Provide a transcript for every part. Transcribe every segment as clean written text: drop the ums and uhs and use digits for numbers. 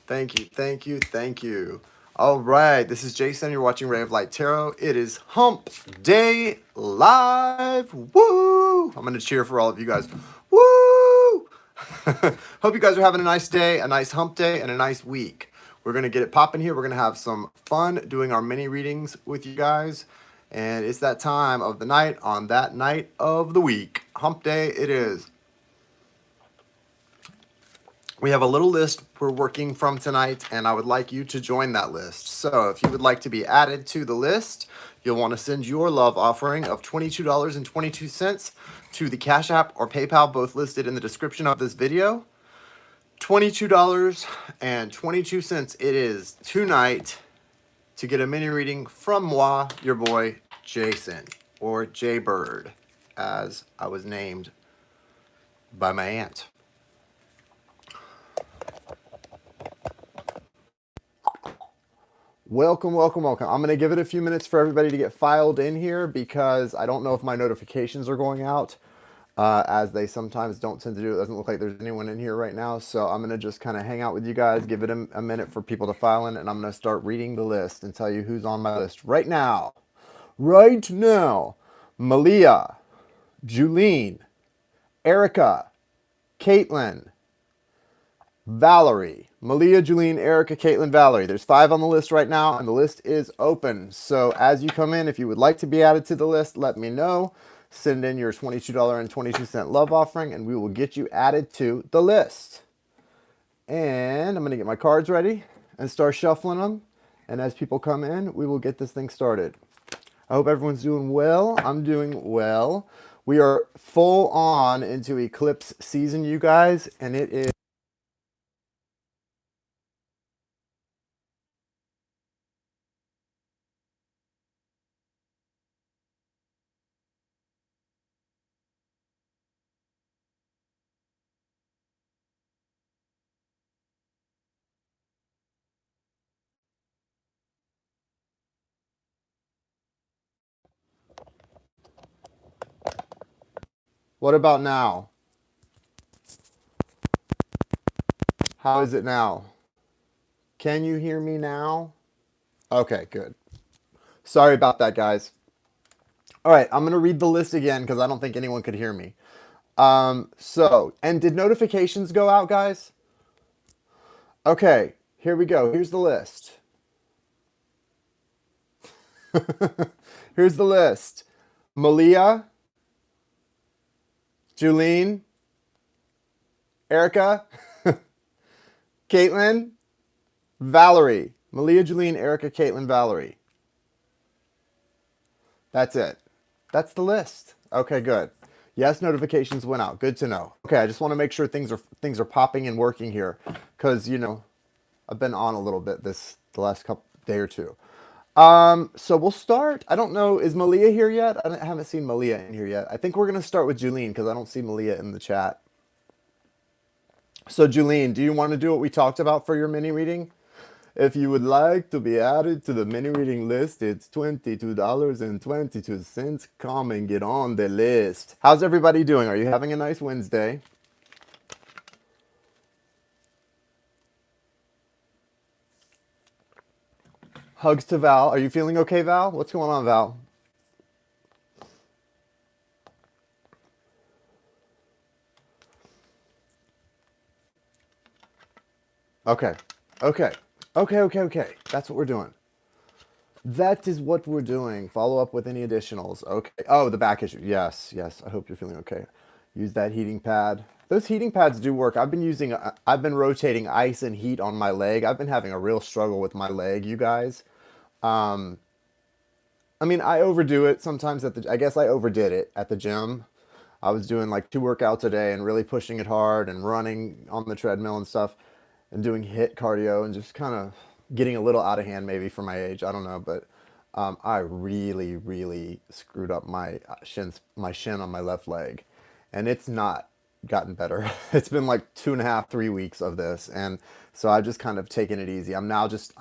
Thank you, thank you, thank you. All right, this is Jason. You're watching Ray of Light Tarot. It is Hump Day Live. Woo! I'm going to cheer for all of you guys. Woo! Hope you guys are having a nice day, a nice hump day, and a nice week. We're going to get it popping here. We're going to have some fun doing our mini readings with you guys. And it's that time of the night on that night of the week. Hump Day it is. We have a little list we're working from tonight, and I would like you to join that list. So if you would like to be added to the list, you'll want to send your love offering of $22.22 to the Cash App or PayPal, both listed in the description of this video. $22.22 it is tonight to get a mini reading from moi, your boy, Jason, or Jay Bird, as I was named by my aunt. Welcome, welcome, welcome. I'm going to give it a few minutes for everybody to get filed in here because I don't know if my notifications are going out, as they sometimes don't tend to do. It doesn't look like there's anyone in here right now, so I'm going to just kind of hang out with you guys, give it a minute for people to file in, and I'm going to start reading the list and tell you who's on my list right now. Right now. Malia, Julene, Erica, Caitlin, Valerie. Malia, Julene, Erica, Caitlin, Valerie. There's 5 on the list right now, and the list is open. So as you come in, if you would like to be added to the list, let me know. Send in your $22.22 love offering, and we will get you added to the list. And I'm going to get my cards ready and start shuffling them. And as people come in, we will get this thing started. I hope everyone's doing well. I'm doing well. We are full on into eclipse season, you guys, and it is... What about now? How is it now? Can you hear me now? Okay, good. Sorry about that, guys. All right, I'm going to read the list again because I don't think anyone could hear me. And did notifications go out, guys? Okay, here we go. Here's the list. Here's the list. Malia, Julene, Erica, Caitlin, Valerie. Malia, Julene, Erica, Caitlin, Valerie. That's it. That's the list. Okay, good. Yes, notifications went out. Good to know. Okay, I just want to make sure things are popping and working here, because I've been on a little bit the last couple day or two. So we'll start. I don't know, is Malia here yet? I haven't seen Malia in here yet. I think we're gonna start with Julene because I don't see Malia in the chat. So Julene, do you want to do what we talked about for your mini reading? If you would like to be added to the mini reading list, it's $22.22. Come and get on the list. How's everybody doing? Are you having a nice Wednesday? Hugs to Val. Are you feeling okay, Val? What's going on, Val? Okay. Okay. Okay. That's what we're doing. That is what we're doing. Follow up with any additionals. Okay. Oh, the back issue. Yes. I hope you're feeling okay. Use that heating pad. Those heating pads do work. I've been rotating ice and heat on my leg. I've been having a real struggle with my leg, you guys. I mean, I overdo it sometimes I guess I overdid it at the gym. I was doing like 2 workouts a day and really pushing it hard and running on the treadmill and stuff and doing HIIT cardio and just kind of getting a little out of hand maybe for my age. I don't know, but I really screwed up my shin on my left leg, and it's not gotten better. It's been like 2.5, 3 weeks of this, and so I've just kind of taken it easy. I'm now just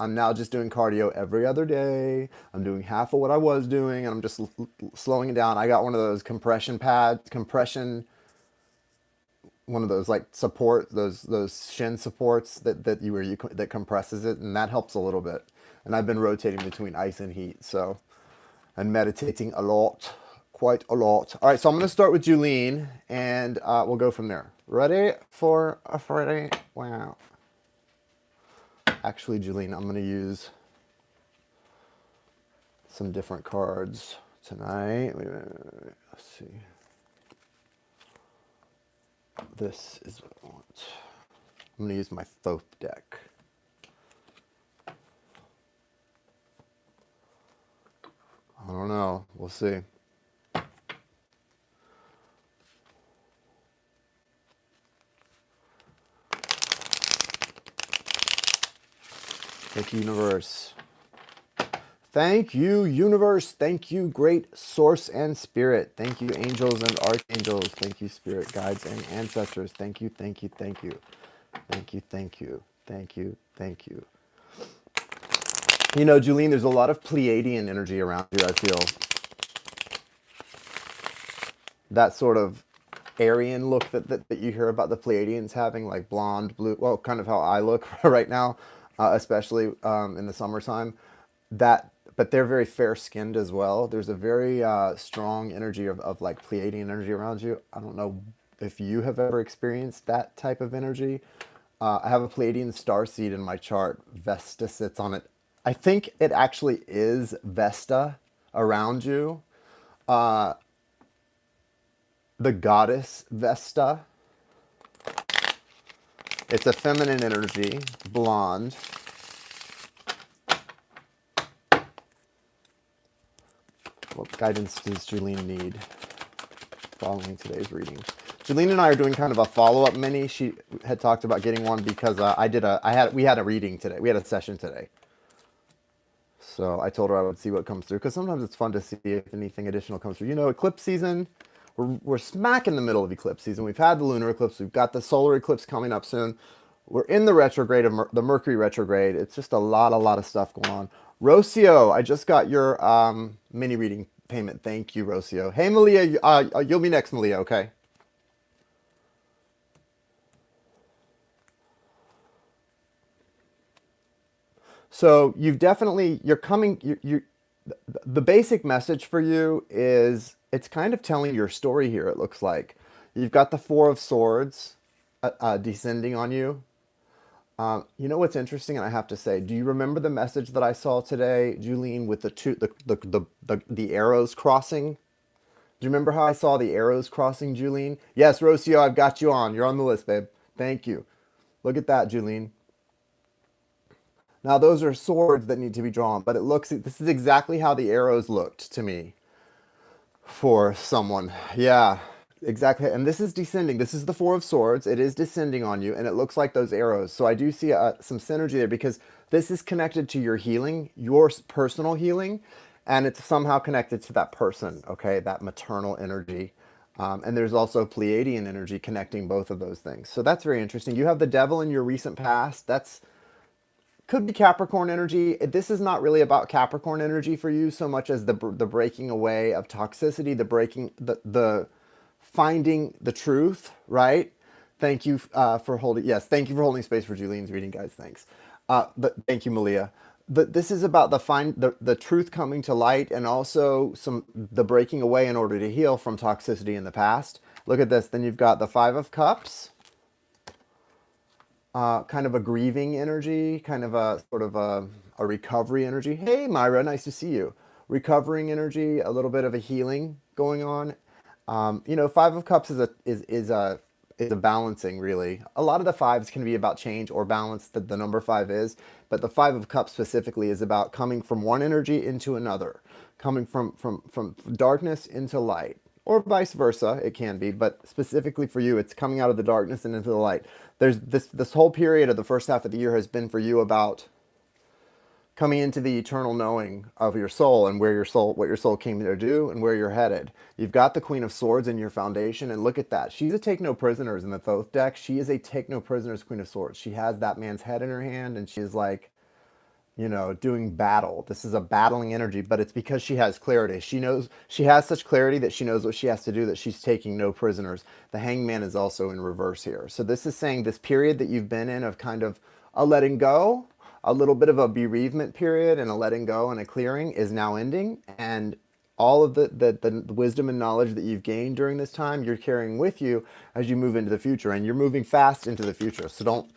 doing cardio every other day. I'm doing half of what I was doing, and I'm just slowing it down. I got one of those compression pads, one of those like support those shin supports that compresses it, and that helps a little bit. And I've been rotating between ice and heat, so and meditating a lot, quite a lot. All right, so I'm gonna start with Julene, and we'll go from there. Ready for a Friday? Wow. Actually, Julene, I'm gonna use some different cards tonight. Wait, let's see. This is what I want. I'm gonna use my Thoth deck. I don't know. We'll see. Thank you, universe. Thank you, universe. Thank you, great source and spirit. Thank you, angels and archangels. Thank you, spirit guides and ancestors. Thank you, thank you, thank you. Thank you, thank you, thank you, thank you. You know, Julene, there's a lot of Pleiadian energy around you, I feel. That sort of Aryan look that you hear about the Pleiadians having, like blonde, blue, well, kind of how I look right now, especially in the summertime. But they're very fair-skinned as well. There's a very strong energy of like Pleiadian energy around you. I don't know if you have ever experienced that type of energy. I have a Pleiadian starseed in my chart. Vesta sits on it. I think it actually is Vesta around you. The goddess Vesta. It's a feminine energy, blonde. What guidance does Julene need following today's reading? Julene and I are doing kind of a follow-up mini. She had talked about getting one because we had a reading today. We had a session today. So I told her I would see what comes through, because sometimes it's fun to see if anything additional comes through. You know, eclipse season, we're smack in the middle of eclipse season. We've had the lunar eclipse. We've got the solar eclipse coming up soon. We're in the retrograde of the Mercury retrograde. It's just a lot of stuff going on. Rocio, I just got your mini reading payment. Thank you, Rocio. Hey, Malia, you'll be next, Malia, okay? So you've definitely, you're coming, the basic message for you is it's kind of telling your story here, it looks like. You've got the Four of Swords descending on you. You know what's interesting, and I have to say, do you remember the message that I saw today, Julene, with the arrows crossing? Do you remember how I saw the arrows crossing, Julene? Yes, Rocio, I've got you on. You're on the list, babe. Thank you. Look at that, Julene. Now, those are swords that need to be drawn, but this is exactly how the arrows looked to me for someone. Yeah, exactly. And this is descending. This is the Four of Swords. It is descending on you, and it looks like those arrows. So I do see some synergy there, because this is connected to your healing, your personal healing, and it's somehow connected to that person, okay, that maternal energy. And there's also Pleiadian energy connecting both of those things. So that's very interesting. You have the devil in your recent past. That's could be Capricorn energy. This is not really about Capricorn energy for you so much as the breaking away of toxicity, the finding the truth, right? Thank you for holding. Yes, thank you for holding space for Julien's reading, guys. Thanks. Thank you, Malia. This is about the truth coming to light, and also the breaking away in order to heal from toxicity in the past. Look at this. Then you've got the Five of Cups. Kind of a grieving energy, kind of a sort of a recovery energy. Hey, Myra, nice to see you. Recovering energy, a little bit of a healing going on. You know, Five of Cups is a balancing, really. A lot of the fives can be about change or balance, that the number five is, but the Five of Cups specifically is about coming from one energy into another, coming from darkness into light, or vice versa. It can be, but specifically for you, it's coming out of the darkness and into the light. There's this whole period of the first half of the year has been for you about coming into the eternal knowing of your soul, and what your soul came here to do, and where you're headed. You've got the Queen of Swords in your foundation, and look at that. She's a take no prisoners in the Thoth deck. She is a take no prisoners Queen of Swords. She has that man's head in her hand, and she's like, you know, doing battle. This is a battling energy, but it's because she has clarity. She knows, she has such clarity that she knows what she has to do, that she's taking no prisoners. The Hangman is also in reverse here. So this is saying this period that you've been in of kind of a letting go, a little bit of a bereavement period and a letting go and a clearing is now ending. And all of the wisdom and knowledge that you've gained during this time, you're carrying with you as you move into the future. And you're moving fast into the future. So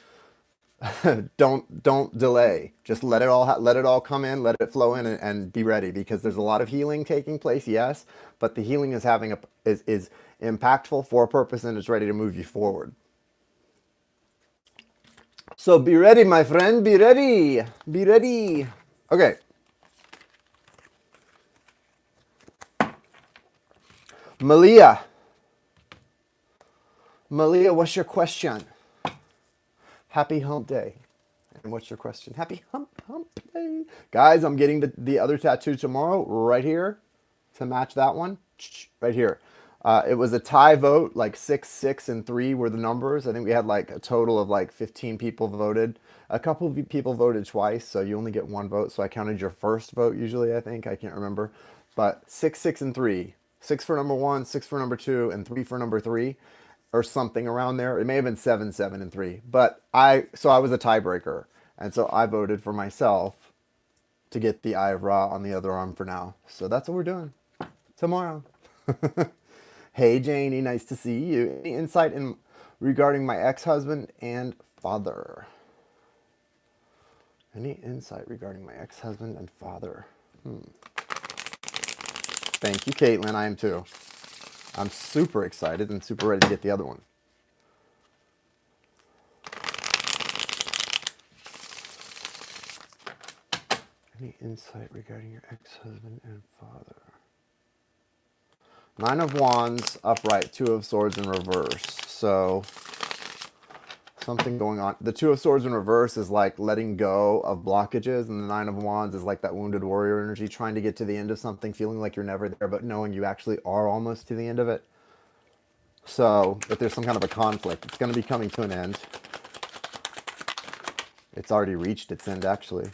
don't delay. Just let it all let it all come in, let it flow in, and be ready, because there's a lot of healing taking place, yes, but the healing is having a is impactful for a purpose, and it's ready to move you forward. So be ready, my friend. Be ready. Be ready. Okay. Malia. Malia, what's your question? Happy hump day. And what's your question? Happy hump day. Guys, I'm getting the other tattoo tomorrow right here to match that one. Right here. It was a tie vote, like 6, 6, and 3 were the numbers. I think we had like a total of like 15 people voted. A couple of people voted twice, so you only get one vote. So I counted your first vote usually, I think. I can't remember. But 6, 6, and 3. 6 for number 1, 6 for number 2, and 3 for number 3, or something around there. It may have been 7, 7, and 3. But I was a tiebreaker. And so I voted for myself to get the Eye of Ra on the other arm for now. So that's what we're doing tomorrow. Hey, Janie, nice to see you. Any insight regarding my ex-husband and father? Any insight regarding my ex-husband and father? Thank you, Caitlin. I am too. I'm super excited and super ready to get the other one. Any insight regarding your ex-husband and father? 9 of Wands upright, 2 of Swords in reverse. So something going on. The 2 of Swords in reverse is like letting go of blockages, and the 9 of Wands is like that wounded warrior energy, trying to get to the end of something, feeling like you're never there, but knowing you actually are almost to the end of it. So if there's some kind of a conflict, it's going to be coming to an end. It's already reached its end, actually.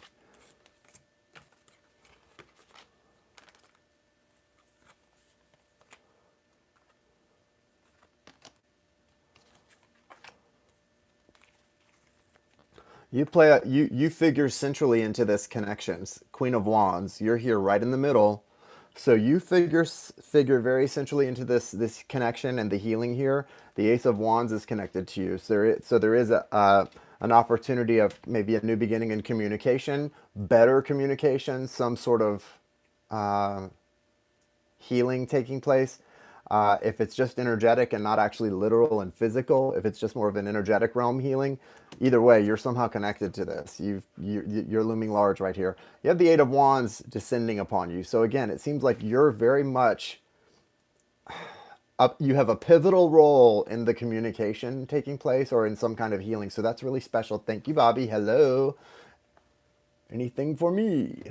You figure centrally into this connections. Queen of Wands, you're here right in the middle. So you figure very centrally into this connection and the healing here. The Ace of Wands is connected to you. So there is an opportunity of maybe a new beginning in communication, better communication, some sort of healing taking place. If it's just energetic and not actually literal and physical, if it's just more of an energetic realm healing, either way, you're somehow connected to this. You're looming large right here. You have the 8 of Wands descending upon you. So again, it seems like you're very much you have a pivotal role in the communication taking place or in some kind of healing. So that's really special. Thank you, Bobby. Hello. Anything for me?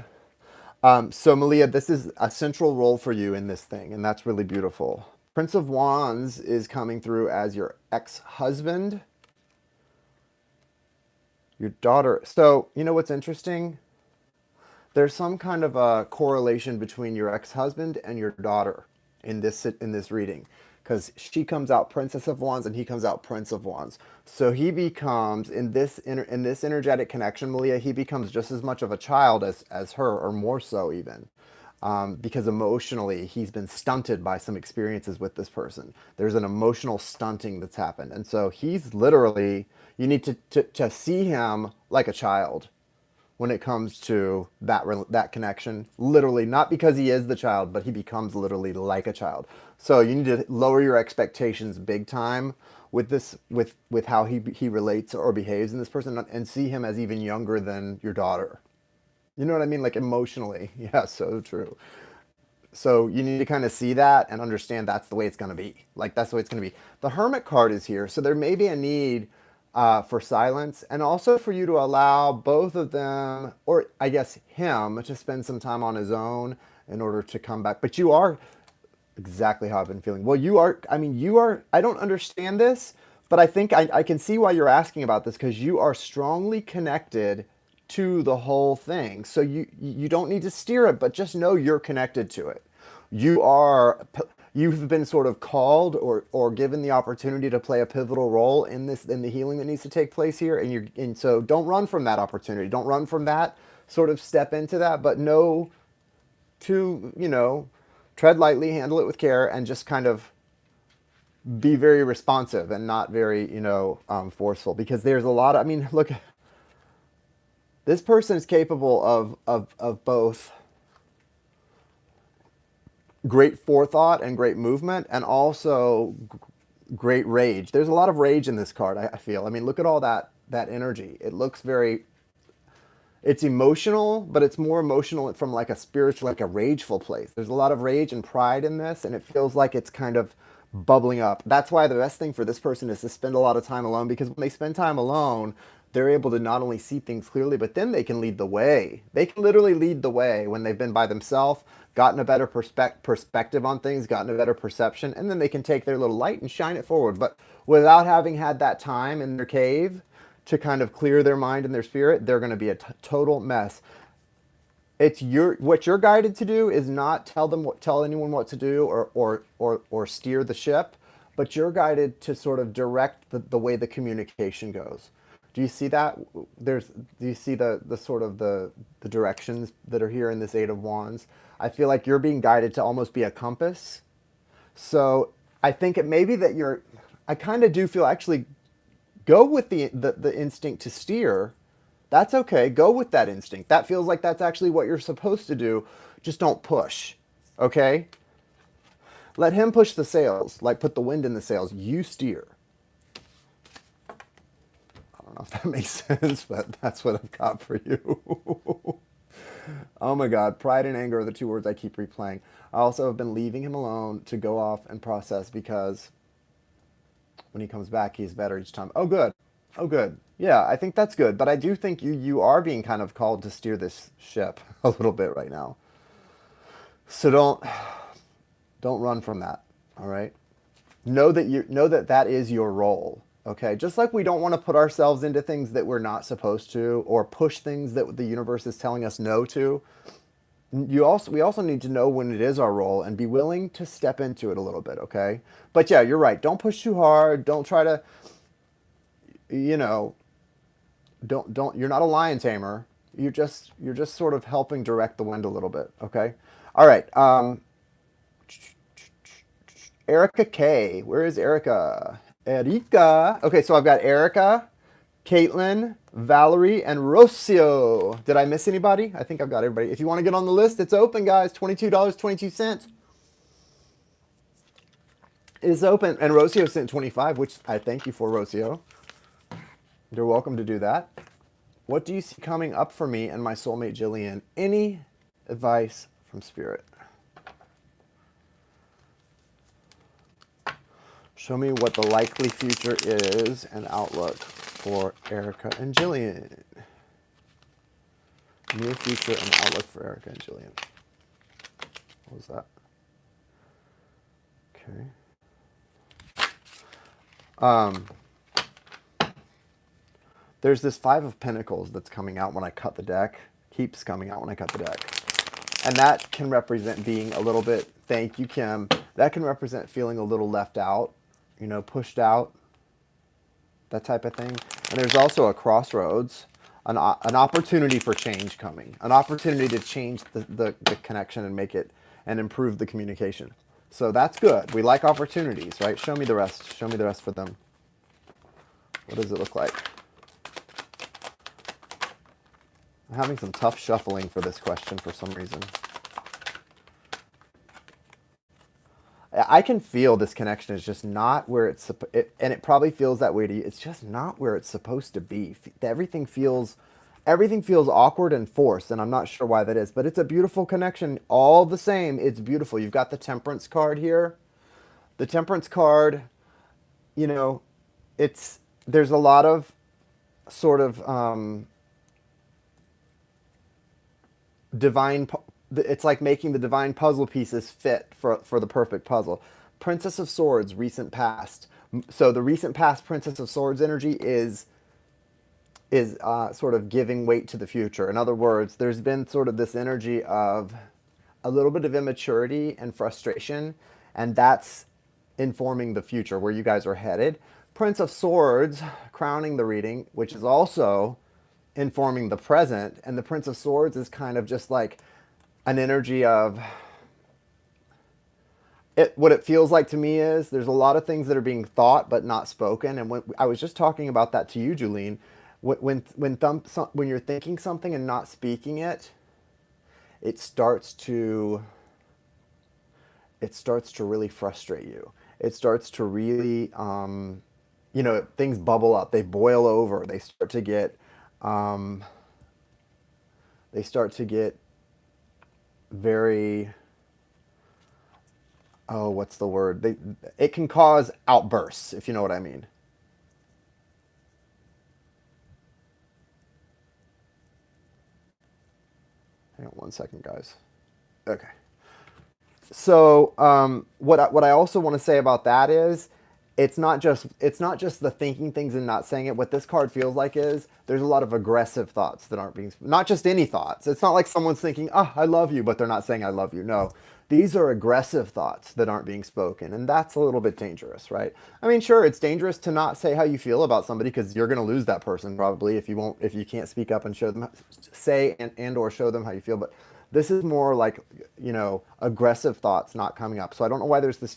So Malia, this is a central role for you in this thing, and that's really beautiful. Prince of Wands is coming through as your ex-husband, your daughter. So, you know what's interesting? There's some kind of a correlation between your ex-husband and your daughter in this reading, because she comes out Princess of Wands and he comes out Prince of Wands. So he becomes in this energetic connection, Malia, he becomes just as much of a child as her, or more so even. Because emotionally he's been stunted by some experiences with this person. There's an emotional stunting that's happened. And so he's literally, you need to see him like a child when it comes to that connection. Literally, not because he is the child, but he becomes literally like a child. So you need to lower your expectations big time with this, with how he relates or behaves in this person, and see him as even younger than your daughter. You know what I mean? Like emotionally. Yeah, so true. So you need to kind of see that and understand that's the way it's going to be. Like that's the way it's going to be. The Hermit card is here. So there may be a need for silence, and also for you to allow both of them, or I guess him, to spend some time on his own in order to come back. But you are exactly how I've been feeling. Well, you are, I mean, you are, I don't understand this, but I think I can see why you're asking about this, because you are strongly connected to the whole thing. So you don't need to steer it, but just know you're connected to it. You've been sort of called or given the opportunity to play a pivotal role in the healing that needs to take place here, and so don't run from that opportunity. Don't run from that. Sort of step into that, but know to, tread lightly, handle it with care, and just kind of be very responsive and not very, forceful, because there's a lot of, I mean, look, this person is capable of both great forethought and great movement, and also great rage. There's a lot of rage in this card, I feel. I mean, look at all that energy. It looks very, it's emotional, but it's more emotional from like a spiritual, like a rageful place. There's a lot of rage and pride in this, and it feels like it's kind of bubbling up. That's why the best thing for this person is to spend a lot of time alone, because when they spend time alone, they're able to not only see things clearly, but then they can lead the way. They can literally lead the way when they've been by themselves, gotten a better perspective on things, gotten a better perception, and then they can take their little light and shine it forward. But without having had that time in their cave to kind of clear their mind and their spirit, they're going to be a total mess. It's what you're guided to do is not tell anyone what to do or steer the ship, but you're guided to sort of direct the way the communication goes. Do you see that? Do you see the sort of the directions that are here in this Eight of Wands? I feel like you're being guided to almost be a compass. So I think it may be that I kind of do feel, actually, go with the instinct to steer. That's okay. Go with that instinct. That feels like that's actually what you're supposed to do. Just don't push. Okay? Let him push the sails, like put the wind in the sails. You steer. I don't know if that makes sense, but that's what I've got for you. Oh my God. Pride and anger are the two words I keep replaying. I also have been leaving him alone to go off and process, because when he comes back, he's better each time. Oh, good. Oh, good. Yeah, I think that's good. But I do think you are being kind of called to steer this ship a little bit right now. So don't run from that. All right. Know that is your role. Okay. Just like we don't want to put ourselves into things that we're not supposed to, or push things that the universe is telling us no to. We also need to know when it is our role and be willing to step into it a little bit. Okay. But yeah, you're right. Don't push too hard. Don't try to, don't you're not a lion tamer. You're just sort of helping direct the wind a little bit. Okay. All right. Erica K. Where is Erica? Erica. Okay, so I've got Erica, Caitlin, Valerie, and Rocio. Did I miss anybody? I think I've got everybody. If you want to get on the list, it's open, guys. $22.22. It is open. And Rocio sent 25, which I thank you for, Rocio. You're welcome to do that. What do you see coming up for me and my soulmate Jillian? Any advice from Spirit? Show me what the likely future is and outlook for Erica and Jillian. Near future and outlook for Erica and Jillian. What was that? Okay. There's this Five of Pentacles that's coming out when I cut the deck. Keeps coming out when I cut the deck. And that can represent being a little bit, thank you, Kim. That can represent feeling a little left out, pushed out, that type of thing. And there's also a crossroads, an opportunity for change coming, an opportunity to change the connection and make it and improve the communication. So that's good. We like opportunities, right? Show me the rest. Show me the rest for them. What does it look like? I'm having some tough shuffling for this question for some reason. I can feel this connection is just not where it's and it probably feels that way to you. It's just not where it's supposed to be. Everything feels awkward and forced, and I'm not sure why that is. But it's a beautiful connection, all the same. It's beautiful. You've got the Temperance card here. The Temperance card, there's a lot of sort of divine. It's like making the divine puzzle pieces fit for the perfect puzzle. Princess of Swords, recent past. So the recent past Princess of Swords energy is is sort of giving weight to the future. In other words, there's been sort of this energy of a little bit of immaturity and frustration, and that's informing the future, where you guys are headed. Prince of Swords crowning the reading, which is also informing the present. And the Prince of Swords is kind of just like an energy of it. What it feels like to me is there's a lot of things that are being thought but not spoken. And when I was just talking about that to you, Julene, when you're thinking something and not speaking it, it starts to really frustrate you. It starts to really, things bubble up, they boil over, they start to get very, oh, what's the word? It can cause outbursts, if you know what I mean. Hang on one second, guys. Okay. So what I also want to say about that is it's not just the thinking things and not saying it. What this card feels like is there's a lot of aggressive thoughts that aren't being, not just any thoughts. It's not like someone's thinking, "Oh, I love you," but they're not saying "I love you." No, these are aggressive thoughts that aren't being spoken, and that's a little bit dangerous, right? I mean, sure, it's dangerous to not say how you feel about somebody because you're going to lose that person probably if you can't speak up and show them, say and or show them how you feel, but this is more like, aggressive thoughts not coming up. So I don't know why there's this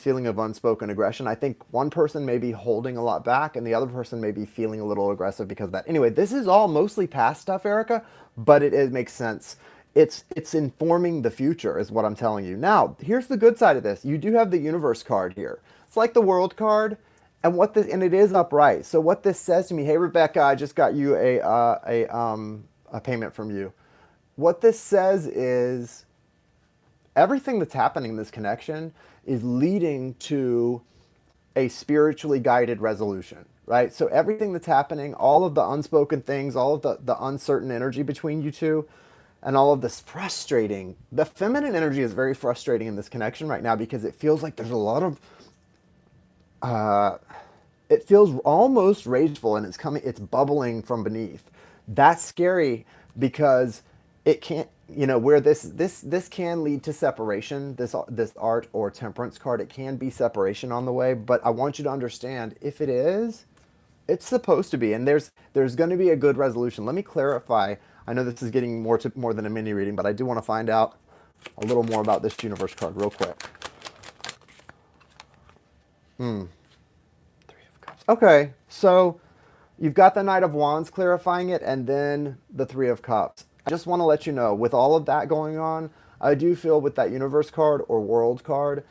feeling of unspoken aggression. I think one person may be holding a lot back and the other person may be feeling a little aggressive because of that. Anyway, this is all mostly past stuff, Erica, but it makes sense. It's informing the future is what I'm telling you. Now, here's the good side of this. You do have the universe card here. It's like the world card, and it is upright. So what this says to me, hey Rebecca, I just got you a payment from you. What this says is everything that's happening in this connection is leading to a spiritually guided resolution, right? So everything that's happening, all of the unspoken things, all of the uncertain energy between you two, and all of this frustrating, the feminine energy is very frustrating in this connection right now because it feels like there's a lot of, it feels almost rageful and it's bubbling from beneath. That's scary because it can't, where this can lead to separation. This art or temperance card, it can be separation on the way, but I want you to understand if it is, it's supposed to be, and there's going to be a good resolution. Let me clarify. I know this is getting more than a mini reading, but I do want to find out a little more about this universe card real quick. Three of Cups. Okay, so you've got the Knight of Wands clarifying it, and then the Three of Cups. I just want to let you know, with all of that going on, I do feel with that universe card or world card,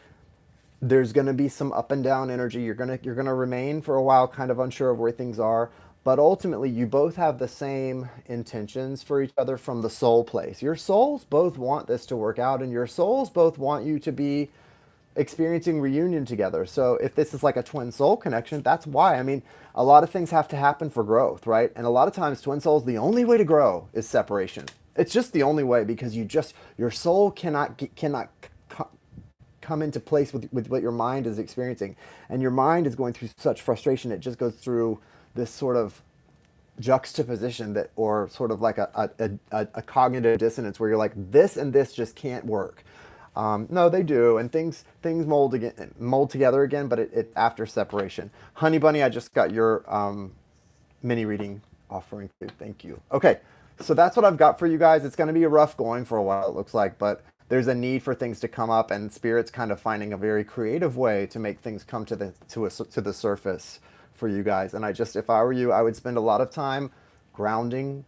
there's going to be some up and down energy. You're going to remain for a while kind of unsure of where things are, but ultimately you both have the same intentions for each other from the soul place. Your souls both want this to work out, and your souls both want you to be experiencing reunion together. So if this is like a twin soul connection, that's why. I mean, a lot of things have to happen for growth, right? And a lot of times twin souls, the only way to grow is separation. It's just the only way because your soul cannot come into place with what your mind is experiencing. And your mind is going through such frustration. It just goes through this sort of juxtaposition or sort of like a cognitive dissonance where you're like, this and this just can't work. No, they do, and things mold together again, but it after separation. Honey Bunny, I just got your mini reading offering too. Thank you. Okay, so that's what I've got for you guys. It's going to be rough going for a while, it looks like, but there's a need for things to come up, and Spirit's kind of finding a very creative way to make things come to the surface for you guys. And if I were you, I would spend a lot of time grounding.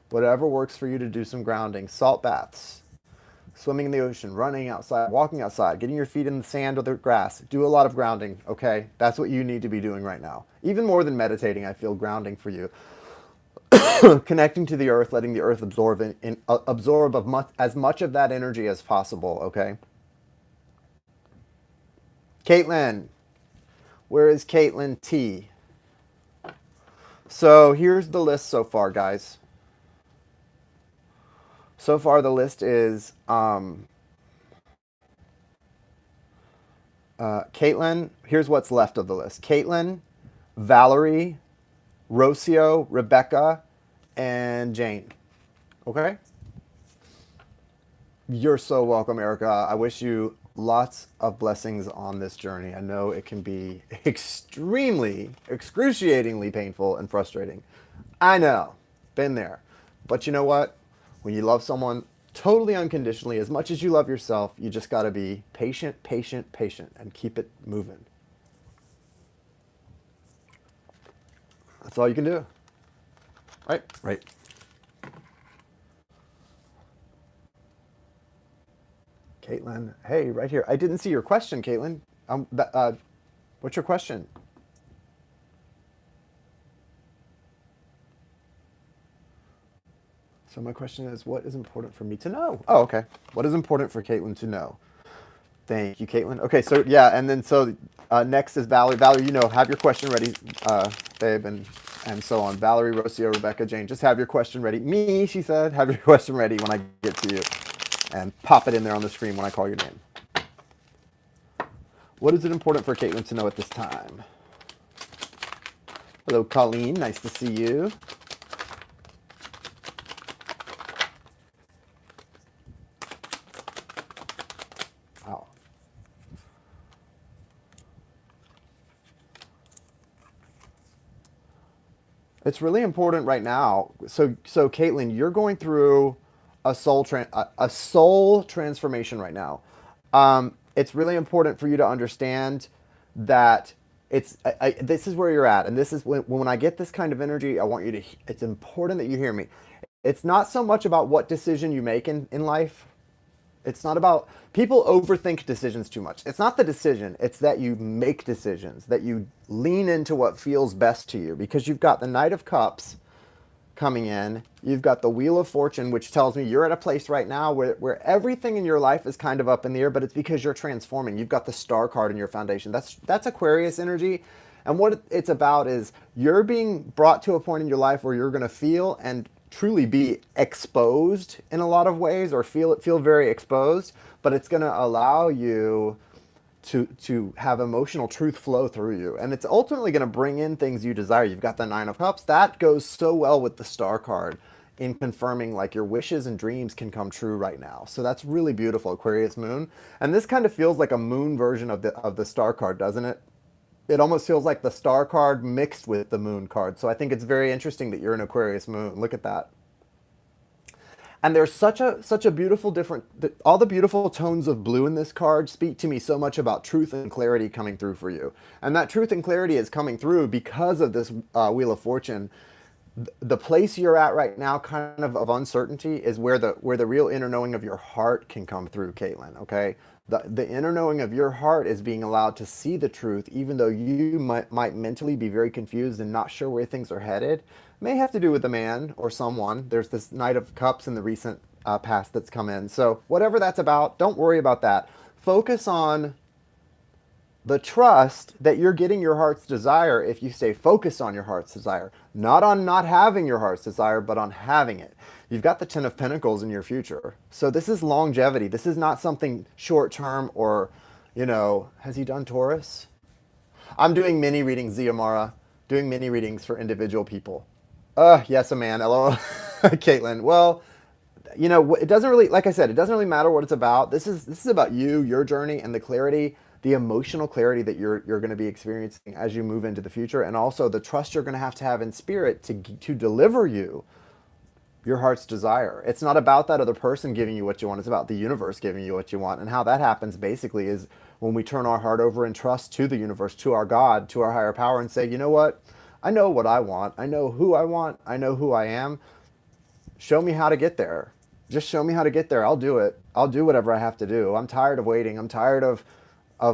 Whatever works for you to do some grounding. Salt baths, swimming in the ocean, running outside, walking outside, getting your feet in the sand or the grass. Do a lot of grounding, okay? That's what you need to be doing right now. Even more than meditating, I feel grounding for you. Connecting to the earth, letting the earth absorb as much of that energy as possible, okay? Caitlin. Where is Caitlin T? So here's the list so far, guys. So far, the list is Caitlin. Here's what's left of the list. Caitlin, Valerie, Rocio, Rebecca, and Jane. Okay? You're so welcome, Erica. I wish you lots of blessings on this journey. I know it can be extremely, excruciatingly painful and frustrating. I know. Been there. But you know what? When you love someone totally unconditionally, as much as you love yourself, you just got to be patient, patient, patient, and keep it moving. That's all you can do. Right? Right. Caitlin, hey, right here. I didn't see your question, Caitlin. What's your question? So my question is, what is important for me to know? Oh, okay. What is important for Caitlin to know? Thank you, Caitlin. Okay, so yeah, and then so next is Valerie. Valerie, have your question ready, babe, and so on. Valerie, Rocio, Rebecca, Jane, just have your question ready. Me, she said, have your question ready when I get to you, and pop it in there on the screen when I call your name. What is it important for Caitlin to know at this time? Hello, Colleen. Nice to see you. Wow. It's really important right now. So Caitlin, you're going through a a soul transformation right now. It's really important for you to understand that this is where you're at, and this is when I get this kind of energy, I want you to. It's important that you hear me. It's not so much about what decision you make in life. It's not about people overthink decisions too much. It's not the decision, it's that you make decisions, that you lean into what feels best to you because you've got the Knight of Cups coming in. You've got the Wheel of Fortune, which tells me you're at a place right now where everything in your life is kind of up in the air, but it's because you're transforming. You've got the Star card in your foundation. That's Aquarius energy. And what it's about is you're being brought to a point in your life where you're going to feel and truly be exposed in a lot of ways, or feel very exposed, but it's going to allow you to have emotional truth flow through you, and it's ultimately going to bring in things you desire. You've got the Nine of Cups. That goes so well with the Star card in confirming like your wishes and dreams can come true right now. So that's really beautiful, Aquarius moon. And this kind of feels like a moon version of the Star card, doesn't it? It almost feels like the Star card mixed with the moon card. So I think it's very interesting that you're an Aquarius moon. Look at that. And there's such a beautiful different, all the beautiful tones of blue in this card speak to me so much about truth and clarity coming through for you. And that truth and clarity is coming through because of this Wheel of Fortune. The place you're at right now, kind of uncertainty, is where the real inner knowing of your heart can come through, Caitlin. Okay, the inner knowing of your heart is being allowed to see the truth, even though you might mentally be very confused and not sure where things are headed. May have to do with the man or someone. There's this Knight of Cups in the recent past that's come in. So whatever that's about, don't worry about that. Focus on the trust that you're getting your heart's desire if you stay focused on your heart's desire. Not on not having your heart's desire, but on having it. You've got the Ten of Pentacles in your future. So this is longevity. This is not something short term or, has he done Taurus? I'm doing mini readings, Ziamara. Doing mini readings for individual people. Yes, a man. Hello, Caitlin. Well, it doesn't really, like I said, it doesn't really matter what it's about. This is about you, your journey, and the clarity, the emotional clarity that you're going to be experiencing as you move into the future, and also the trust you're going to have in spirit to deliver you your heart's desire. It's not about that other person giving you what you want. It's about the universe giving you what you want. And how that happens basically is when we turn our heart over in trust to the universe, to our God, to our higher power, and say, you know what? I know what I want. I know who I want. I know who I am. Show me how to get there. Just show me how to get there. I'll do it. I'll do whatever I have to do. I'm tired of waiting. I'm tired of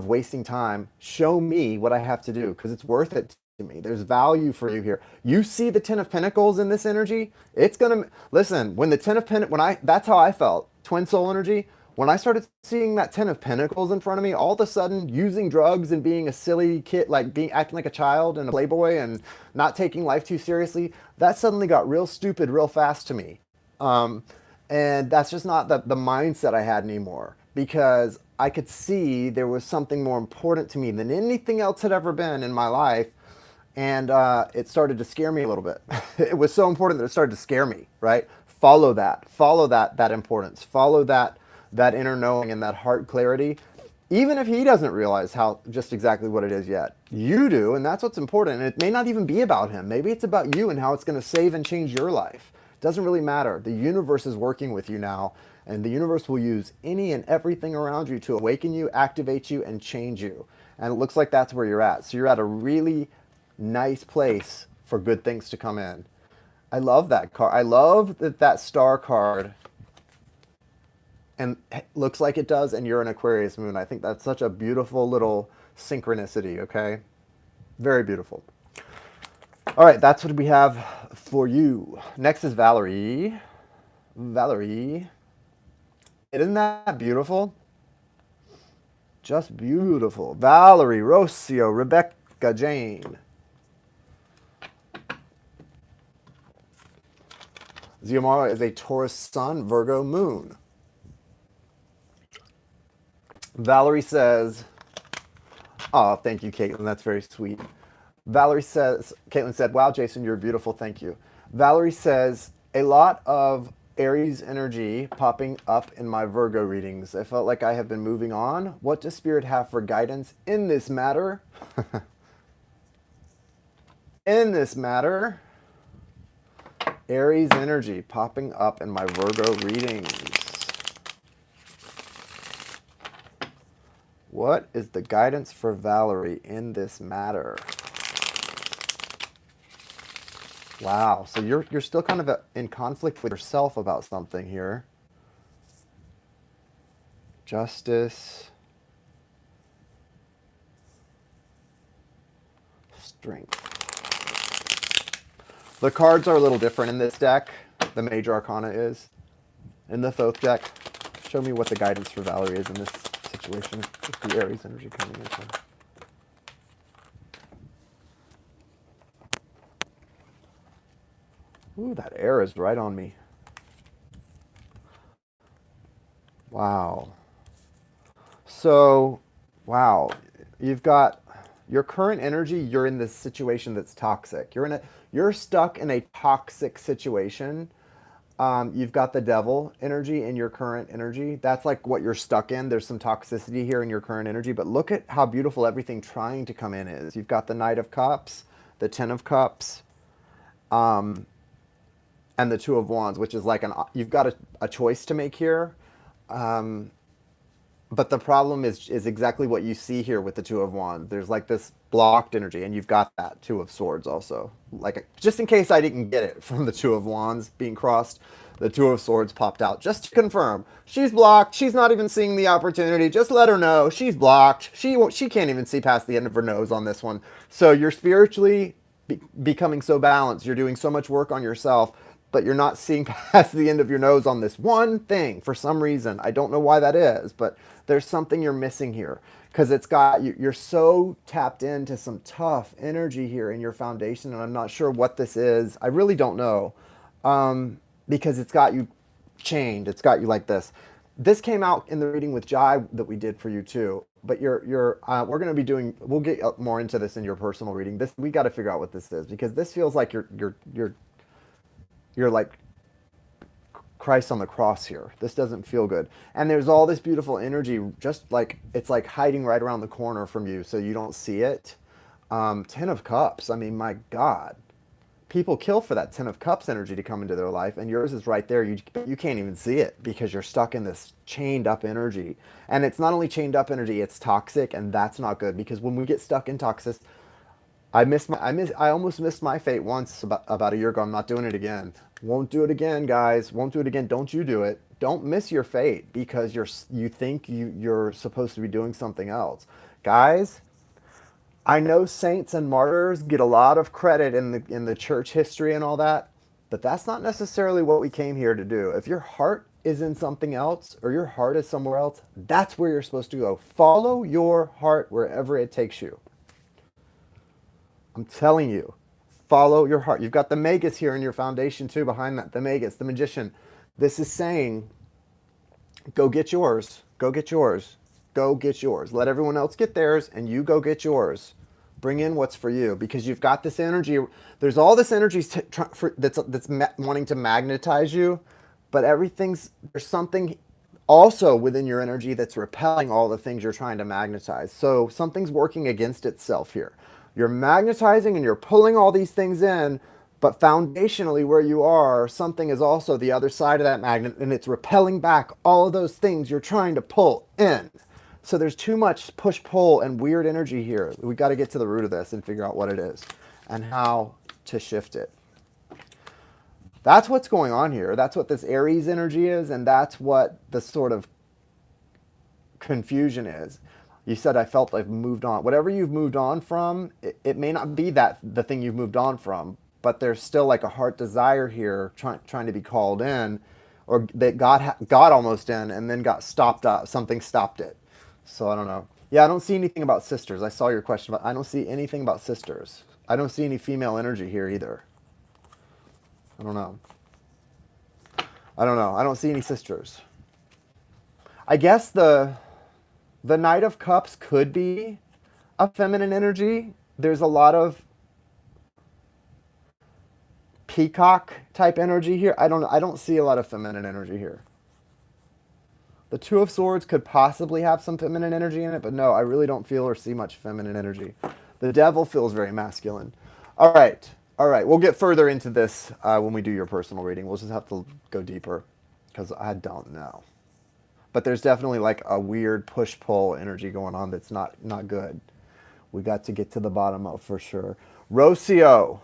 wasting time. Show me what I have to do because it's worth it to me. There's value for you here. You see the Ten of Pentacles in this energy? It's going to, listen, when the Ten of Pentacles, that's how I felt. Twin soul energy. When I started seeing that Ten of Pentacles in front of me, all of a sudden using drugs and being a silly kid, acting like a child and a playboy and not taking life too seriously, that suddenly got real stupid real fast to me. And that's just not the mindset I had anymore, because I could see there was something more important to me than anything else had ever been in my life. and it started to scare me a little bit. It was so important that it started to scare me, right? Follow that importance, follow that inner knowing and that heart clarity. Even if he doesn't realize how just exactly what it is yet, you do, and that's what's important. And it may not even be about him. Maybe it's about you and how it's going to save and change your life. It doesn't really matter. The universe is working with you now, and the universe will use any and everything around you to awaken you, activate you, and change you. And it looks like that's where you're at. So you're at a really nice place for good things to come in. I love that card. I love that star card, and it looks like it does, and you're an Aquarius moon. I think that's such a beautiful little synchronicity, okay? Very beautiful. All right, that's what we have for you. Next is Valerie. Valerie. Isn't that beautiful? Just beautiful. Valerie, Rocio, Rebecca, Jane. Xiomara is a Taurus sun, Virgo moon. Valerie says, oh, thank you, Caitlin. That's very sweet. Valerie says, Caitlin said, wow, Jason, you're beautiful. Thank you. Valerie says, a lot of Aries energy popping up in my Virgo readings. I felt like I have been moving on. What does Spirit have for guidance in this matter? In this matter, Aries energy popping up in my Virgo readings. What is the guidance for Valerie in this matter? Wow, so you're still kind of in conflict with yourself about something here. Justice. Strength. The cards are a little different in this deck. The Major Arcana is. In the Thoth deck, show me what the guidance for Valerie is in this situation with the Aries energy coming into. Ooh, that air is right on me. Wow. So, wow. You've got your current energy, you're in this situation that's toxic. You're stuck in a toxic situation. You've got the devil energy in your current energy. That's like what you're stuck in. There's some toxicity here in your current energy, but look at how beautiful everything trying to come in is. You've got the Knight of Cups, the Ten of Cups, and the Two of Wands, which is like you've got a choice to make here. But the problem is exactly what you see here with the Two of Wands. There's like this blocked energy, and you've got that Two of Swords also. Like, just in case I didn't get it from the Two of Wands being crossed, the Two of Swords popped out just to confirm. She's blocked. She's not even seeing the opportunity. Just let her know she's blocked. She can't even see past the end of her nose on this one. So you're spiritually becoming so balanced. You're doing so much work on yourself, but you're not seeing past the end of your nose on this one thing for some reason. I don't know why that is, but there's something you're missing here, because you're so tapped into some tough energy here in your foundation, and I'm not sure what this is. I really don't know, because it's got you chained. It's got you like this. This came out in the reading with Jai that we did for you too. But we're going to be doing. We'll get more into this in your personal reading. We got to figure out what this is, because this feels like you're like Christ on the cross here. This doesn't feel good. And there's all this beautiful energy, just like it's like hiding right around the corner from you, so you don't see it. Ten of Cups. I mean, my God. People kill for that Ten of Cups energy to come into their life, and yours is right there. You can't even see it because you're stuck in this chained up energy. And it's not only chained up energy, it's toxic, and that's not good, because when we get stuck in toxic, I almost missed my fate once about a year ago. I'm not doing it again. Won't do it again, guys. Won't do it again. Don't you do it. Don't miss your fate because you think you're supposed to be doing something else. Guys, I know saints and martyrs get a lot of credit in the church history and all that, but that's not necessarily what we came here to do. If your heart is in something else, or your heart is somewhere else, that's where you're supposed to go. Follow your heart wherever it takes you. I'm telling you, follow your heart. You've got the Magus here in your foundation too, behind that. The Magus, the Magician. This is saying, go get yours. Go get yours. Go get yours. Let everyone else get theirs, and you go get yours. Bring in what's for you, because you've got this energy. There's all this energy that's wanting to magnetize you, but there's something also within your energy that's repelling all the things you're trying to magnetize. So something's working against itself here. You're magnetizing and you're pulling all these things in, but foundationally where you are, something is also the other side of that magnet, and it's repelling back all of those things you're trying to pull in. So there's too much push-pull and weird energy here. We got to get to the root of this and figure out what it is and how to shift it. That's what's going on here. That's what this Aries energy is, and that's what the sort of confusion is. You said, I felt I've moved on. Whatever you've moved on from, it may not be that the thing you've moved on from, but there's still like a heart desire here trying to be called in, or that got almost in and then got stopped up. Something stopped it. So I don't know. Yeah, I don't see anything about sisters. I saw your question, but I don't see anything about sisters. I don't see any female energy here either. I don't know. I don't see any sisters. I guess the Knight of Cups could be a feminine energy. There's a lot of peacock type energy here. I don't see a lot of feminine energy here. The Two of Swords could possibly have some feminine energy in it, but no, I really don't feel or see much feminine energy. The Devil feels very masculine. All right. We'll get further into this when we do your personal reading. We'll just have to go deeper because I don't know. But there's definitely like a weird push-pull energy going on that's not good. We got to get to the bottom of for sure. Rocio.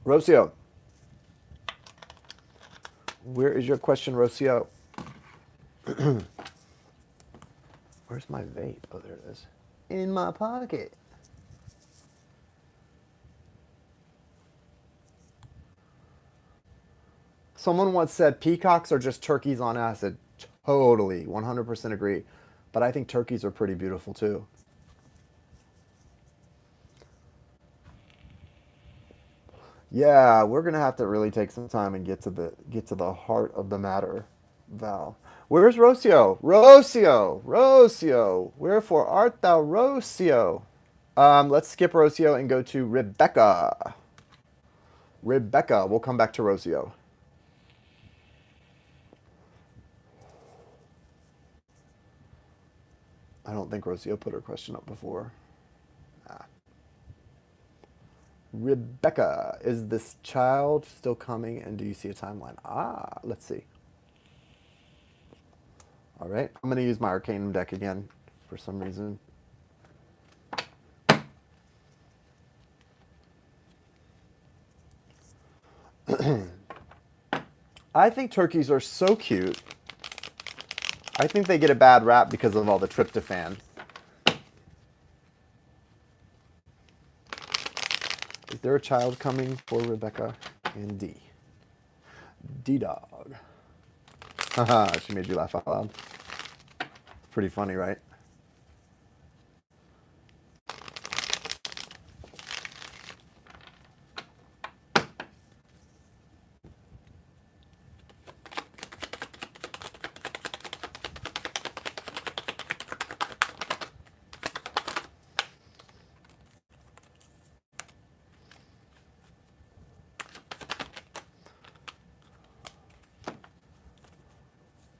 Rocio, where is your question, Rocio? Where's my vape? Oh, there it is. In my pocket. Someone once said peacocks are just turkeys on acid. Totally, 100% agree. But I think turkeys are pretty beautiful too. Yeah, we're gonna have to really take some time and get to the heart of the matter, Val. Where's Rocio? Rocio. Wherefore art thou, Rocio? Let's skip Rocio and go to Rebecca. We'll come back to Rocio. I don't think Rocio put her question up before. Rebecca, is this child still coming, and do you see a timeline? Let's see. All right, I'm going to use my Arcanum deck again for some reason. I think turkeys are so cute. I think they get a bad rap because of all the tryptophan. Is there a child coming for Rebecca and D? D-Dog. Haha, she made you laugh out loud. Pretty funny, right?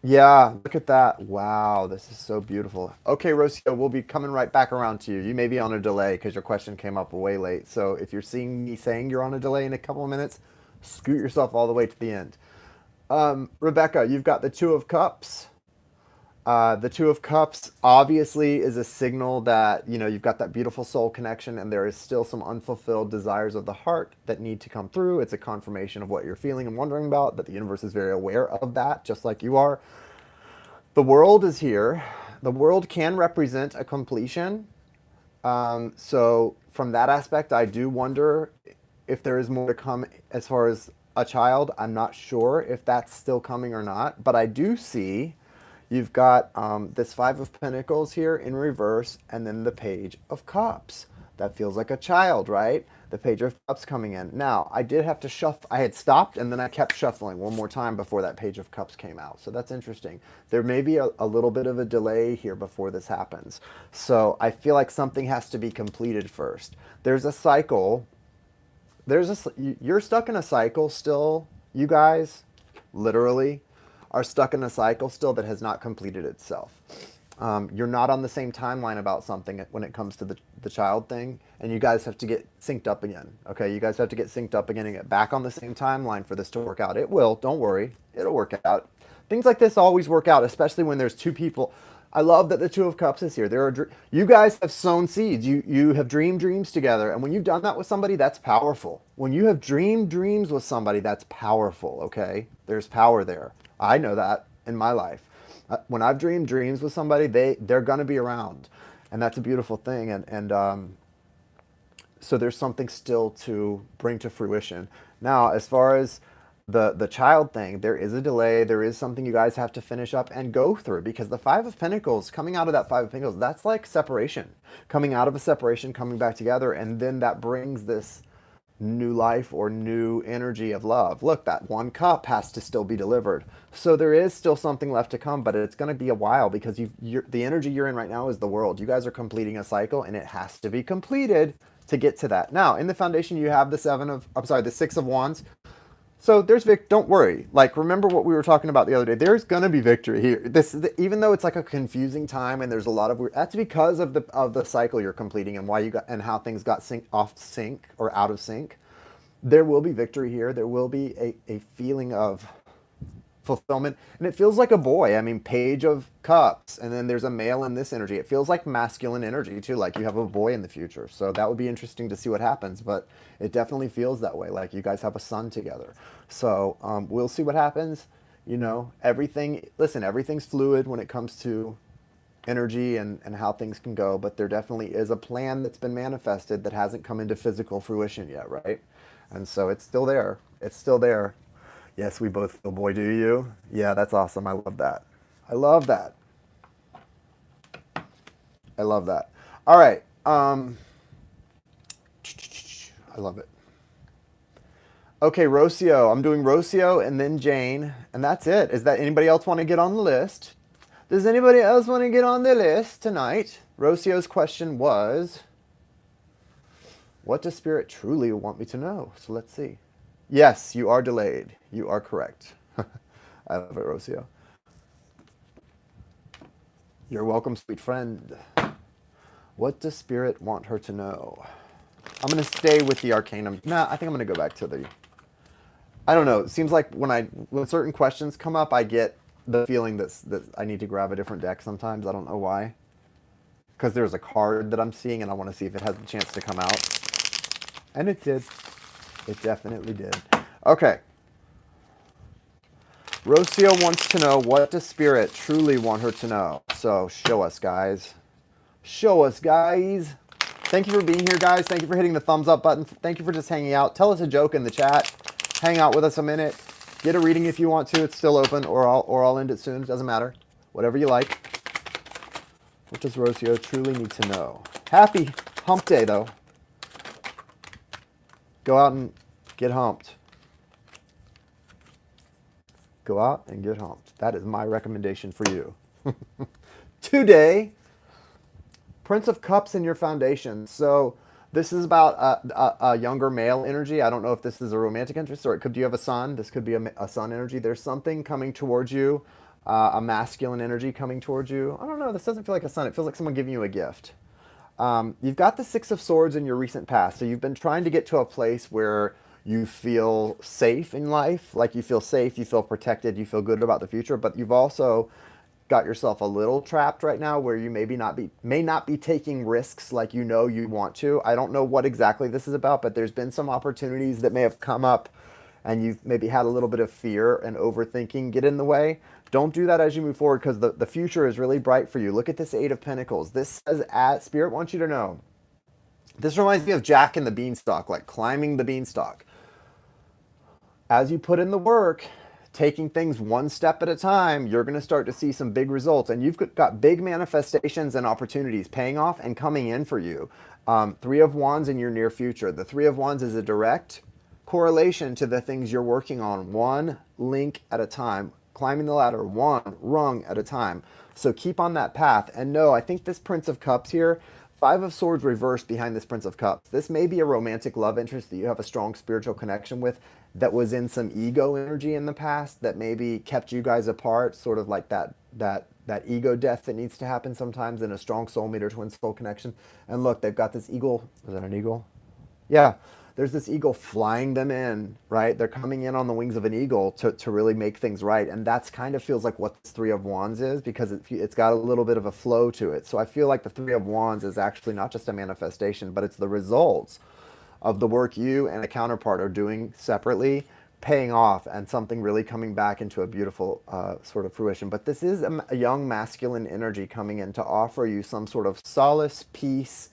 Yeah, look at that. Wow, this is so beautiful. Okay, Rocio, we'll be coming right back around to you. You may be on a delay because your question came up way late. So if you're seeing me saying you're on a delay in a couple of minutes, scoot yourself all the way to the end. Rebecca, you've got the Two of Cups. The Two of Cups obviously is a signal that, you've got that beautiful soul connection and there is still some unfulfilled desires of the heart that need to come through. It's a confirmation of what you're feeling and wondering about, that the universe is very aware of that, just like you are. The world is here. The world can represent a completion. So from that aspect, I do wonder if there is more to come as far as a child. I'm not sure if that's still coming or not, but I do see you've got this Five of Pentacles here in reverse, and then the Page of Cups. That feels like a child, right? The Page of Cups coming in. Now, I did have to shuffle. I had stopped and then I kept shuffling one more time before that Page of Cups came out. So that's interesting. There may be a little bit of a delay here before this happens. So I feel like something has to be completed first. There's a cycle. You're stuck in a cycle still, you guys, literally, are stuck in a cycle still that has not completed itself. You're not on the same timeline about something when it comes to the child thing, and you guys have to get synced up again. Okay, you guys have to get synced up again and get back on the same timeline for this to work out. It will, don't worry, it'll work out. Things like this always work out, especially when there's two people. I love that the Two of Cups is here. You guys have sown seeds. You have dreamed dreams together, and when you've done that with somebody, that's powerful. When you have dreamed dreams with somebody, that's powerful. Okay, there's power there. I know that in my life. When I've dreamed dreams with somebody, they're going to be around, and that's a beautiful thing. And so there's something still to bring to fruition. Now, as far as the child thing, there is a delay. There is something you guys have to finish up and go through, because the Five of Pentacles, coming out of that Five of Pentacles, that's like separation. Coming out of a separation, coming back together, and then that brings this new life or new energy of love. Look, that one cup has to still be delivered. So there is still something left to come, but it's going to be a while, because the energy you're in right now is the world. You guys are completing a cycle, and it has to be completed to get to that. Now, in the foundation, you have the Six of Wands. So there's don't worry. Like, remember what we were talking about the other day. There's gonna be victory here. Even though it's like a confusing time and there's a lot of that's because of the cycle you're completing and why you got and how things got off sync or out of sync. There will be victory here. There will be a feeling of fulfillment, and it feels like a boy. I mean, Page of Cups, and then there's a male in this energy. It feels like masculine energy too, like you have a boy in the future. So that would be interesting to see what happens, but it definitely feels that way, like you guys have a son together. So we'll see what happens. You know, everything's fluid when it comes to energy and how things can go, but there definitely is a plan that's been manifested that hasn't come into physical fruition yet, right? And so it's still there. It's still there. Yes, we both feel boy, do you? Yeah, that's awesome. I love that. I love that. I love that. All right. I love it. Okay, Rocio. I'm doing Rocio and then Jane, and that's it. Is that anybody else want to get on the list? Does anybody else want to get on the list tonight? Rocio's question was, what does Spirit truly want me to know? So let's see. Yes, you are delayed. You are correct. I love it, Rocio. You're welcome, sweet friend. What does Spirit want her to know? I'm going to stay with the Arcanum. Nah, I think I'm going to go back to the... I don't know. It seems like when certain questions come up, I get the feeling that I need to grab a different deck sometimes. I don't know why. Because there's a card that I'm seeing, and I want to see if it has a chance to come out. And it did. It definitely did. Okay. Rocio wants to know, what does Spirit truly want her to know? So show us, guys. Show us, guys. Thank you for being here, guys. Thank you for hitting the thumbs up button. Thank you for just hanging out. Tell us a joke in the chat. Hang out with us a minute. Get a reading if you want to. It's still open, or I'll end it soon. It doesn't matter. Whatever you like. What does Rocio truly need to know? Happy hump day, though. Go out and get humped. Go out and get humped. That is my recommendation for you. Today, Prince of Cups in your foundation. So this is about a younger male energy. I don't know if this is a romantic interest, or it could. Do you have a son? This could be a son energy. There's something coming towards you, a masculine energy coming towards you. I don't know. This doesn't feel like a son. It feels like someone giving you a gift. You've got the Six of Swords in your recent past. So you've been trying to get to a place where you feel safe in life. Like you feel safe, you feel protected, you feel good about the future. But you've also got yourself a little trapped right now where you may not be taking risks like you want to. I don't know what exactly this is about, but there's been some opportunities that may have come up and you've maybe had a little bit of fear and overthinking get in the way. Don't do that as you move forward, because the future is really bright for you. Look at this Eight of Pentacles. This says, Spirit wants you to know. This reminds me of Jack and the Beanstalk, like climbing the beanstalk. As you put in the work taking things one step at a time, you're going to start to see some big results. And you've got big manifestations and opportunities paying off and coming in for you. Three of Wands in your near future. The Three of Wands is a direct correlation to the things you're working on, one link at a time, climbing the ladder, one rung at a time. So keep on that path. And no, I think this Prince of Cups here, Five of Swords reversed behind this Prince of Cups. This may be a romantic love interest that you have a strong spiritual connection with that was in some ego energy in the past that maybe kept you guys apart, sort of like that ego death that needs to happen sometimes in a strong soulmate or twin soul connection. And look, they've got this eagle. Is that an eagle? Yeah, there's this eagle flying them in, right? They're coming in on the wings of an eagle to really make things right. And that's kind of feels like what this Three of Wands is, because it's got a little bit of a flow to it. So I feel like the Three of Wands is actually not just a manifestation, but it's the results of the work you and a counterpart are doing separately, paying off, and something really coming back into a beautiful sort of fruition. But this is a young masculine energy coming in to offer you some sort of solace, peace,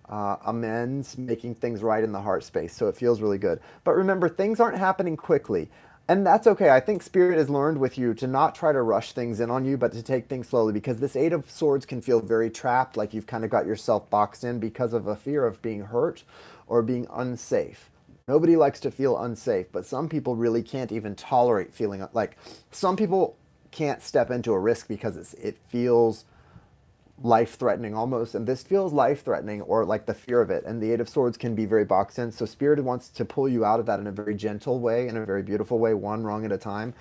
amends, making things right in the heart space. So it feels really good. But remember, things aren't happening quickly. And that's okay. I think Spirit has learned with you to not try to rush things in on you, but to take things slowly, because this Eight of Swords can feel very trapped, like you've kind of got yourself boxed in because of a fear of being hurt or being unsafe. Nobody likes to feel unsafe, but some people really can't even tolerate feeling like, some people can't step into a risk because it feels life-threatening almost, and this feels life-threatening, or like the fear of it, and the Eight of Swords can be very boxed in. So Spirit wants to pull you out of that in a very gentle way, in a very beautiful way, one rung at a time.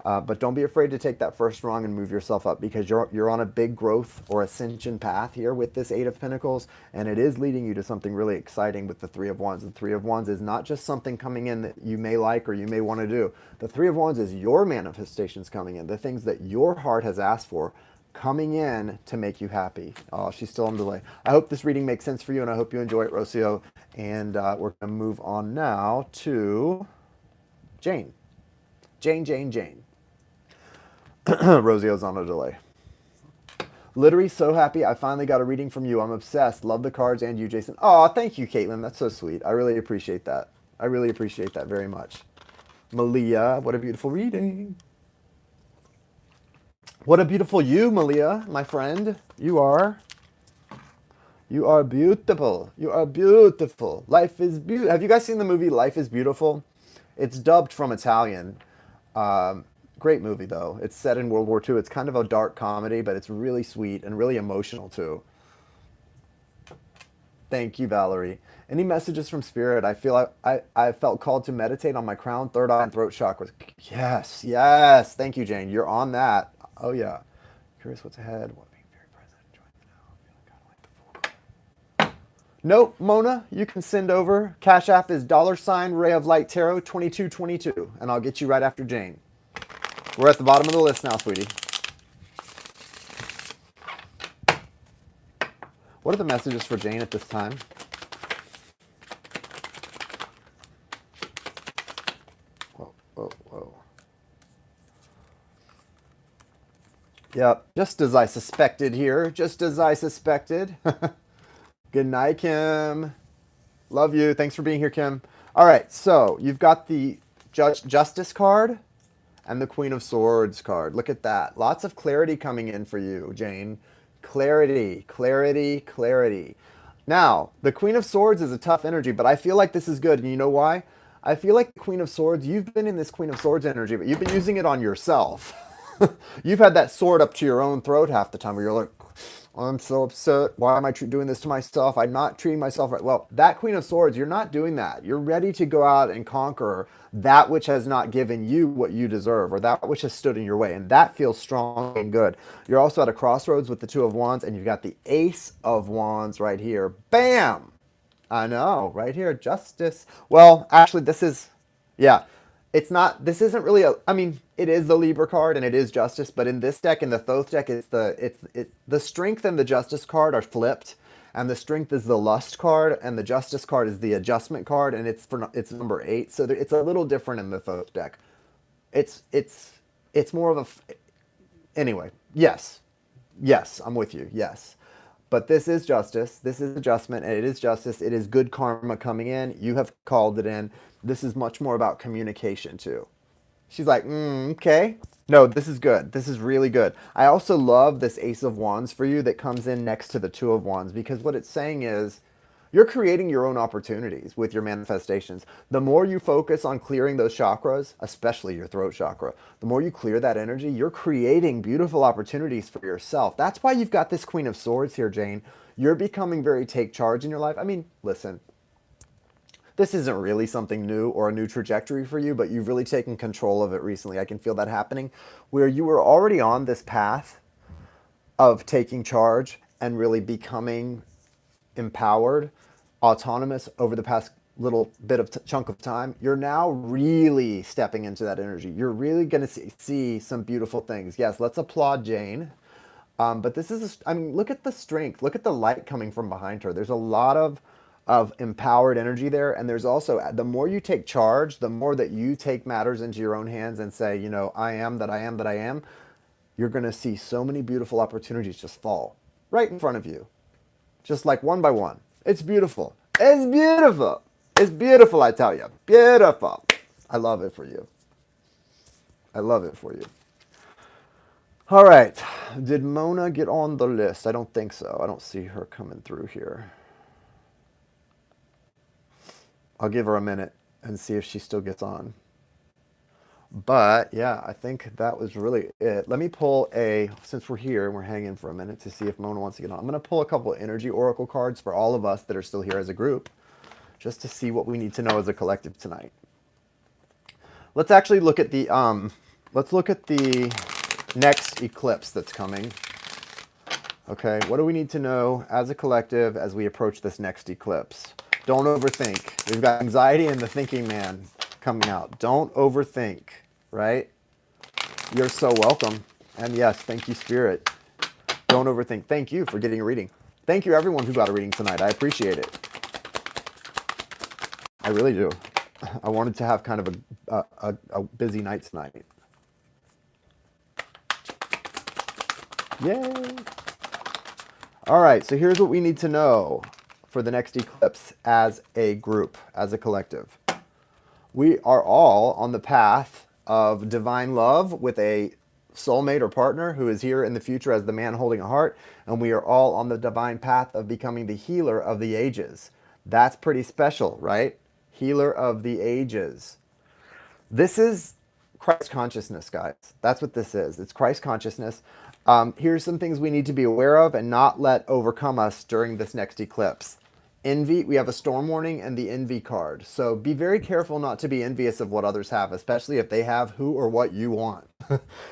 But don't be afraid to take that first rung and move yourself up, because you're on a big growth or ascension path here with this Eight of Pentacles, and it is leading you to something really exciting with the Three of Wands. The Three of Wands is not just something coming in that you may like or you may want to do. The Three of Wands is your manifestations coming in, the things that your heart has asked for, coming in to make you happy. Oh, she's still on delay. I hope this reading makes sense for you, and I hope you enjoy it, Rocio. And we're going to move on now to Jane. Jane. Rocio's on a delay. Literally so happy I finally got a reading from you. I'm obsessed. Love the cards and you, Jason. Oh, thank you, Caitlin. That's so sweet. I really appreciate that. I really appreciate that very much. Malia, what a beautiful reading. What a beautiful you, Malia, my friend. You are beautiful. You are beautiful. Life is beautiful. Have you guys seen the movie Life is Beautiful? It's dubbed from Italian. Great movie, though. It's set in World War II. It's kind of a dark comedy, but it's really sweet and really emotional, too. Thank you, Valerie. Any messages from Spirit? I feel I felt called to meditate on my crown, third eye, and throat chakras. Yes. Thank you, Jane. You're on that. Oh, yeah. Curious what's ahead. What being very present. Enjoying the now. Feeling kind of like the full. Nope, Mona. You can send over. Cash App is $RayofLightTarot 2222, and I'll get you right after Jane. We're at the bottom of the list now, sweetie. What are the messages for Jane at this time? Whoa. Yep, just as I suspected here. Just as I suspected. Good night, Kim. Love you. Thanks for being here, Kim. All right, so you've got the Justice card and the Queen of Swords card. Look at that. Lots of clarity coming in for you, Jane. Clarity. Now, the Queen of Swords is a tough energy, but I feel like this is good. And you know why? I feel like the Queen of Swords, you've been in this Queen of Swords energy, but you've been using it on yourself. You've had that sword up to your own throat half the time where you're like, I'm so upset. Why am I doing this to myself? I'm not treating myself right. Well, that Queen of Swords, you're not doing that. You're ready to go out and conquer that which has not given you what you deserve, or that which has stood in your way. And that feels strong and good. You're also at a crossroads with the Two of Wands, and you've got the Ace of Wands right here. Bam! I know, right here, Justice. Well, actually, this is, yeah. It's not, this isn't really I mean, it is the Libra card and it is Justice, but in this deck, in the Thoth deck, the Strength and the Justice card are flipped, and the Strength is the Lust card, and the Justice card is the Adjustment card, and it's number 8, so it's a little different in the Thoth deck. It's more of anyway, yes, I'm with you, yes. But this is Justice, this is Adjustment, and it is Justice. It is good karma coming in. You have called it in. This is much more about communication, too. She's like, okay. No, this is good. This is really good. I also love this Ace of Wands for you that comes in next to the Two of Wands, because what it's saying is you're creating your own opportunities with your manifestations. The more you focus on clearing those chakras, especially your throat chakra, the more you clear that energy, you're creating beautiful opportunities for yourself. That's why you've got this Queen of Swords here, Jane. You're becoming very take charge in your life. I mean, listen, this isn't really something new or a new trajectory for you, but you've really taken control of it recently. I can feel that happening, where you were already on this path of taking charge and really becoming empowered, autonomous over the past little bit of chunk of time. You're now really stepping into that energy. You're really going to see some beautiful things. Yes, let's applaud Jane. But this is, I mean, look at the strength. Look at the light coming from behind her. There's a lot of empowered energy there. And there's also, the more you take charge, the more that you take matters into your own hands and say, you know, I am that I am that I am, you're going to see so many beautiful opportunities just fall right in front of you. Just like one by one. It's beautiful. It's beautiful. It's beautiful, I tell you. Beautiful. I love it for you. I love it for you. All right. Did Mona get on the list? I don't think so. I don't see her coming through here. I'll give her a minute and see if she still gets on. But yeah, I think that was really it. Let me pull since we're here and we're hanging for a minute, to see if Mona wants to get on. I'm going to pull a couple of energy oracle cards for all of us that are still here as a group, just to see what we need to know as a collective tonight. Let's actually look at the next eclipse that's coming. Okay, what do we need to know as a collective as we approach this next eclipse? Don't overthink. We've got anxiety and the thinking man coming out. Don't overthink, right? You're so welcome. And yes, thank you, Spirit. Don't overthink. Thank you for getting a reading. Thank you, everyone who got a reading tonight. I appreciate it. I really do. I wanted to have kind of a busy night tonight. Yay! All right, so here's what we need to know for the next eclipse as a group, as a collective. We are all on the path of divine love with a soulmate or partner who is here in the future as the man holding a heart, and we are all on the divine path of becoming the healer of the ages. That's pretty special, right? Healer of the ages. This is Christ consciousness, guys. That's what this is. It's Christ consciousness. Here's some things we need to be aware of and not let overcome us during this next eclipse. Envy, we have a storm warning and the envy card. So be very careful not to be envious of what others have, especially if they have who or what you want.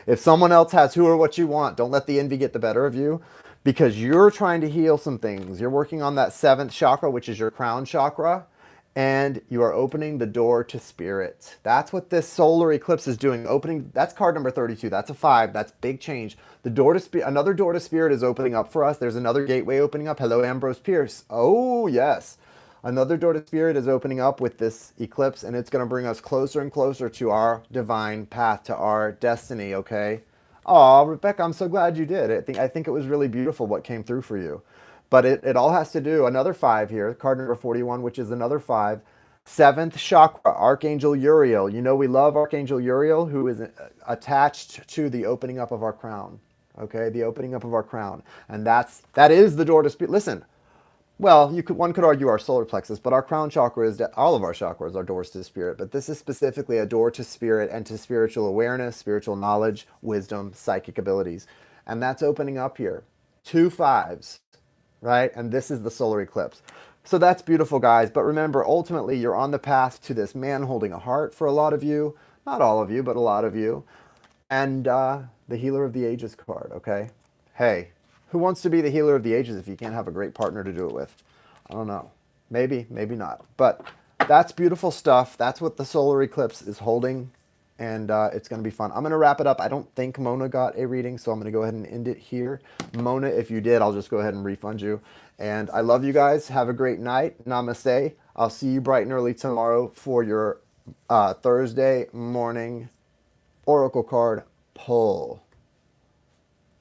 If someone else has who or what you want, don't let the envy get the better of you, because you're trying to heal some things. You're working on that 7th chakra, which is your crown chakra, and you are opening the door to spirit. That's what this solar eclipse is doing. Opening, that's card number 32. That's a 5. That's big change. The door to spirit, another door to spirit is opening up for us. There's another gateway opening up. Hello, Ambrose Pierce. Oh, yes. Another door to spirit is opening up with this eclipse, and it's going to bring us closer and closer to our divine path, to our destiny, okay? Oh, Rebecca, I'm so glad you did. I think it was really beautiful what came through for you. But it all has to do, another 5 here, card number 41, which is another 5. 7th chakra, Archangel Uriel. You know we love Archangel Uriel, who is attached to the opening up of our crown. Okay, the opening up of our crown. And that is the door to spirit. Listen, well, one could argue our solar plexus, but our crown chakra is, all of our chakras are doors to spirit. But this is specifically a door to spirit and to spiritual awareness, spiritual knowledge, wisdom, psychic abilities. And that's opening up here. 2 5s. Right? And this is the solar eclipse. So that's beautiful, guys. But remember, ultimately, you're on the path to this man holding a heart for a lot of you. Not all of you, but a lot of you. And the healer of the ages card, okay? Hey, who wants to be the healer of the ages if you can't have a great partner to do it with? I don't know. Maybe, maybe not. But that's beautiful stuff. That's what the solar eclipse is holding. And it's going to be fun. I'm going to wrap it up. I don't think Mona got a reading, so I'm going to go ahead and end it here. Mona, if you did, I'll just go ahead and refund you. And I love you guys. Have a great night. Namaste. I'll see you bright and early tomorrow for your Thursday morning oracle card pull.